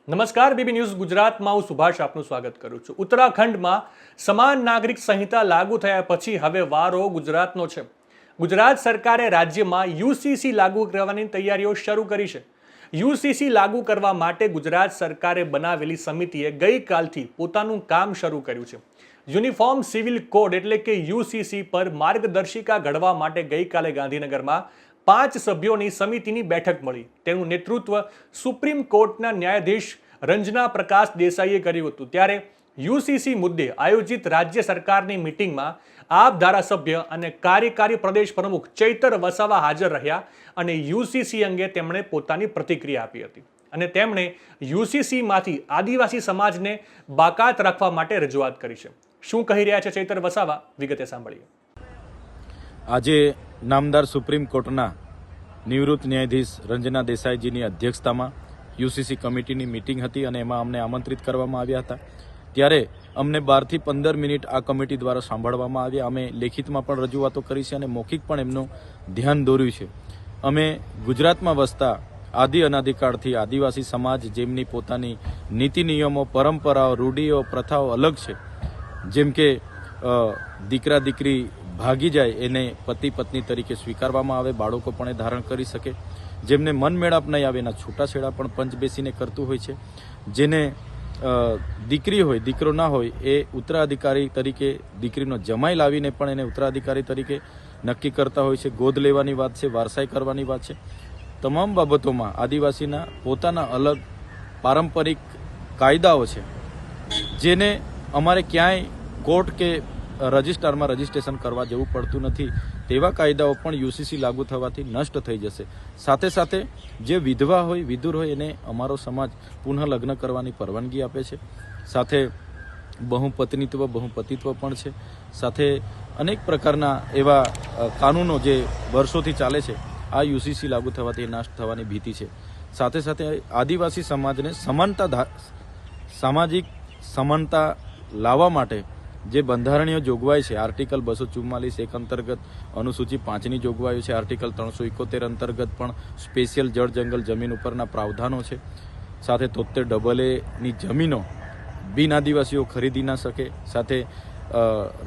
નમસ્કાર BB news ગુજરાતમાં હું સુભાષ આપનું સ્વાગત કરું છું। ઉત્તરાખંડમાં સમાન નાગરિક સંહિતા લાગુ થયા પછી હવે વારો ગુજરાતનો છે। ગુજરાત સરકારે રાજ્યમાં યુસીસી લાગુ કરવાની તૈયારીઓ શરૂ કરી છે। યુસીસી લાગુ કરવા માટે ગુજરાત સરકારે બનાવેલી સમિતિએ ગઈકાલથી પોતાનું કામ શરૂ કર્યું છે। યુનિફોર્મ સિવિલ કોડ એટલે કે યુસીસી પર માર્ગદર્શિકા ઘડવા માટે ગઈકાલે ગાંધીનગરમાં 5 સભ્યોની સમિતિની બેઠક મળી। તેનું નેતૃત્વ સુપ્રીમ કોર્ટના ન્યાયાધીશ રંजना પ્રકાશ દેસાઈએ કર્યું હતું। ત્યારે યુસીસી મુદ્દે આયોજિત રાજ્ય સરકારની મીટિંગમાં આપ ધારાસભ્ય અને કાર્યકારી પ્રદેશ પ્રમુખ ચૈતર વસાવા હાજર રહ્યા અને યુસીસી અંગે તેમણે પોતાની પ્રતિક્રિયા આપી હતી અને તેમણે યુસીસીમાંથી આદિવાસી સમાજને બાકાત રાખવા માટે રજૂઆત કરી છે। શું કહી રહ્યા છે ચૈતર વસાવા, વિગતે સાંભળીએ। આજે નામદાર સુપ્રીમ કોર્ટના નિવૃત્ત ન્યાયાધીશ રંजना દેસાઈજીની અધ્યક્ષતામાં યુસીસી કમિટીની મીટિંગ હતી અને એમાં અમને આમંત્રિત કરવામાં આવ્યા હતા। ત્યારે અમને 12 થી 15 મિનિટ આ કમિટી દ્વારા સાંભળવામાં આવ્યા। અમે લેખિતમાં પણ રજૂઆતો કરી છે અને મૌખિક પણ એમનું ધ્યાન દોર્યું છે। અમે ગુજરાતમાં વસતા આદિ અનાદિકાળથી આદિવાસી સમાજ જેમની પોતાની નીતિ નિયમો, પરંપરાઓ, રૂઢિઓ, પ્રથાઓ અલગ છે, જેમ કે દીકરા દીકરી ભાગી જાય એને પતિ પત્ની તરીકે સ્વીકારવામાં આવે, બાળકો પણ એ ધારણ કરી શકે, જેમને મન મેળાપ નહીં આવે એના છૂટાછેડા પણ પંચ બેસીને કરતું હોય છે, જેને દીકરી હોય દીકરો ના હોય એ ઉત્તરાધિકારી તરીકે દીકરીનો જમાઈ લાવીને પણ એને ઉત્તરાધિકારી તરીકે નક્કી કરતા હોય છે। ગોદ લેવાની વાત છે, વારસાઈ કરવાની વાત છે। તમામ બાબતોમાં આદિવાસીના પોતાના અલગ પારંપરિક કાયદાઓ છે, જેને અમારે ક્યાંય કોર્ટ કે રજિસ્ટરમાં રજીસ્ટ્રેશન કરવા જવું પડતું નથી। તેવા કાયદાઓ પણ યુસીસી લાગુ થવાથી નષ્ટ થઈ જશે। સાથે સાથે જે વિધવા હોય, વિધુર હોય એને અમારો સમાજ પુનઃ લગ્ન કરવાની પરવાનગી આપે છે। સાથે બહુપત્નીત્વ, બહુપતિત્વ પણ છે। સાથે અનેક પ્રકારના એવા કાનૂનો જે વર્ષોથી ચાલે છે, આ યુસીસી લાગુ થવાથી નાશ થવાની ભીતિ છે। સાથે સાથે આદિવાસી સમાજને સામાજિક સમાનતા લાવવા માટે જે બંધારણીય જોગવાઈ છે, આર્ટિકલ 244(1) અંતર્ગત અનુસૂચિ 5ની જોગવાઈઓ છે, આર્ટિકલ 371 અંતર્ગત પણ સ્પેશિયલ જળ જંગલ જમીન ઉપરના પ્રાવધાનો છે। સાથે 73AA ની જમીનો બિન આદિવાસીઓ ખરીદી ના શકે। સાથે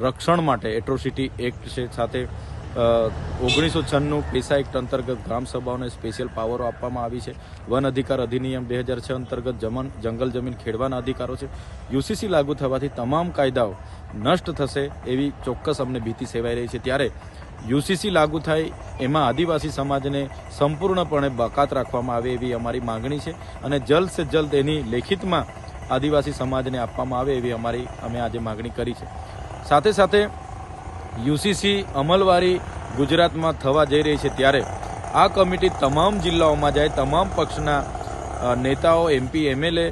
રક્ષણ માટે એટ્રોસિટી એક્ટ છે। સાથે 1996 પેસા એક્ટ અંતર્ગત ગ્રામ સભાઓને સ્પેશિયલ પાવરો આપવામાં આવી છે। વન અધિકાર અધિનિયમ 2006 અંતર્ગત જંગલ જમીન ખેડવાના અધિકારો છે। યુસીસી લાગુ થવાથી તમામ કાયદાઓ નષ્ટ થશે એવી ચોક્કસ અમને ભીતિ સેવાઈ રહી છે। ત્યારે યુસીસી લાગુ થાય એમાં આદિવાસી સમાજને સંપૂર્ણપણે બાકાત રાખવામાં આવે એવી અમારી માંગણી છે અને જલ્દ સે જલ્દ એની લેખિતમાં આદિવાસી સમાજને આપવામાં આવે એવી અમે આજે માંગણી કરી છે। સાથે સાથે યુસીસી અમલવારી ગુજરાતમાં થવા જઈ રહી છે, ત્યારે આ કમિટી તમામ જિલ્લાઓમાં જાય, તમામ પક્ષના નેતાઓ, એમપી, એમએલએ,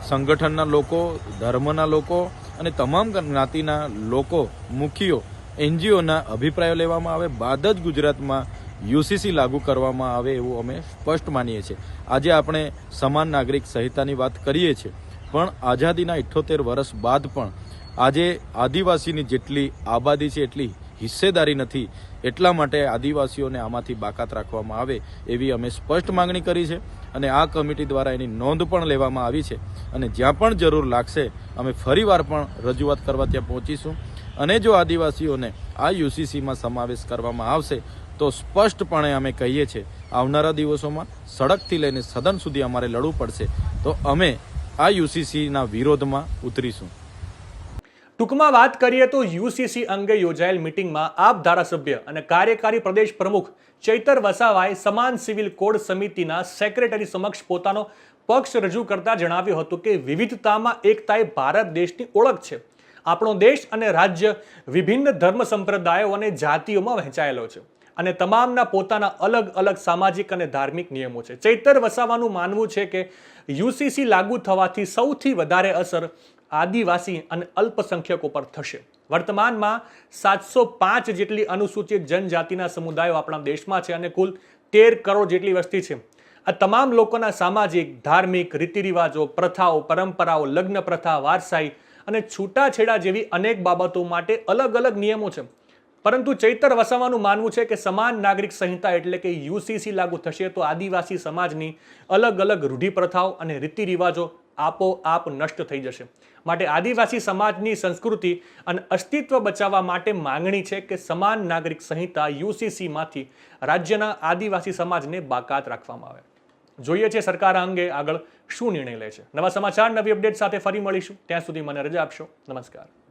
સંગઠનના લોકો, ધર્મના લોકો અને તમામ જ્ઞાતિના લોકો, મુખીઓ, એનજીઓના અભિપ્રાયો લેવામાં આવે બાદ જ ગુજરાતમાં યુસીસી લાગુ કરવામાં આવે એવું અમે સ્પષ્ટ માનીએ છીએ। આજે આપણે સમાન નાગરિક સંહિતાની વાત કરીએ છીએ, પણ આઝાદીના 78 વર્ષ બાદ પણ આજે આદિવાસીની જેટલી આબાદી છે એટલી હિસ્સેદારી નથી। એટલા માટે આદિવાસીઓને આમાંથી બાકાત રાખવામાં આવે એવી અમે સ્પષ્ટ માંગણી કરી છે અને આ કમિટી દ્વારા એની નોંધ પણ લેવામાં આવી છે અને જ્યાં પણ જરૂર લાગશે અમે ફરીવાર પણ રજૂઆત કરવા ત્યાં પહોંચીશું। અને જો આદિવાસીઓને આ યુસીસીમાં સમાવેશ કરવામાં આવશે તો સ્પષ્ટપણે અમે કહીએ છીએ આવનારા દિવસોમાં સડકથી લઈને સદન સુધી અમારે લડવું પડશે, તો અમે આ યુસીસીના વિરોધમાં ઉતરીશું। ટૂંકમાં વાત કરીએ તો યુસીસી અંગે યોજાયેલ મીટિંગમાં આપ ધારાસભ્ય અને કાર્યકારી પ્રદેશ પ્રમુખ ચૈતર વસાવાએ સમાન સિવિલ કોડ સમિતિના સેક્રેટરી સમક્ષ પોતાનો પક્ષ રજૂ કરતા જણાવ્યું હતું કે વિવિધતામાં એકતા એ ભારત દેશની ઓળખ છે। આપણો દેશ અને રાજ્ય વિભિન્ન ધર્મ સંપ્રદાયો અને જાતિઓમાં વહેંચાયેલો છે અને તમામના પોતાના અલગ અલગ સામાજિક અને ધાર્મિક નિયમો છે। ચૈતર વસાવાનું માનવું છે કે યુસીસી લાગુ થવાથી સૌથી વધારે અસર આદિવાસી અને અલ્પસંખ્યકો પર થશે। વર્તમાનમાં 705 જેટલી અનુસૂચિત જનજાતિના સમુદાયો આપણા દેશમાં છે અને કુલ 13 કરોડ જેટલી વસ્તી છે। આ તમામ લોકોના સામાજિક, ધાર્મિક રીતિરિવાજો, પ્રથાઓ, પરંપરાઓ, લગ્ન પ્રથા, વારસાઈ અને છૂટાછેડા જેવી અનેક બાબતો માટે અલગ અલગ નિયમો છે। પરંતુ ચૈતર વસાવાનું માનવું છે કે સમાન નાગરિક સંહિતા એટલે કે યુસીસી લાગુ થશે તો આદિવાસી સમાજની અલગ અલગ રૂઢિ પ્રથાઓ અને રીતિ રિવાજો આપોઆપ નષ્ટ થઈ જશે. માટે આદિવાસી સમાજની સંસ્કૃતિ અને અસ્તિત્વ બચાવવા માટે માંગણી છે કે સમાન નાગરિક સંહિતા યુસીસીમાંથી રાજ્યના આદિવાસી સમાજને બાકાત રાખવામાં આવે. જોઈએ છે સરકાર આ અંગે આગળ શું નિર્ણય લે છે. નવા સમાચાર, નવી અપડેટ સાથે ફરી મળીશું. ત્યાં સુધી મને રજા આપશો. નમસ્કાર.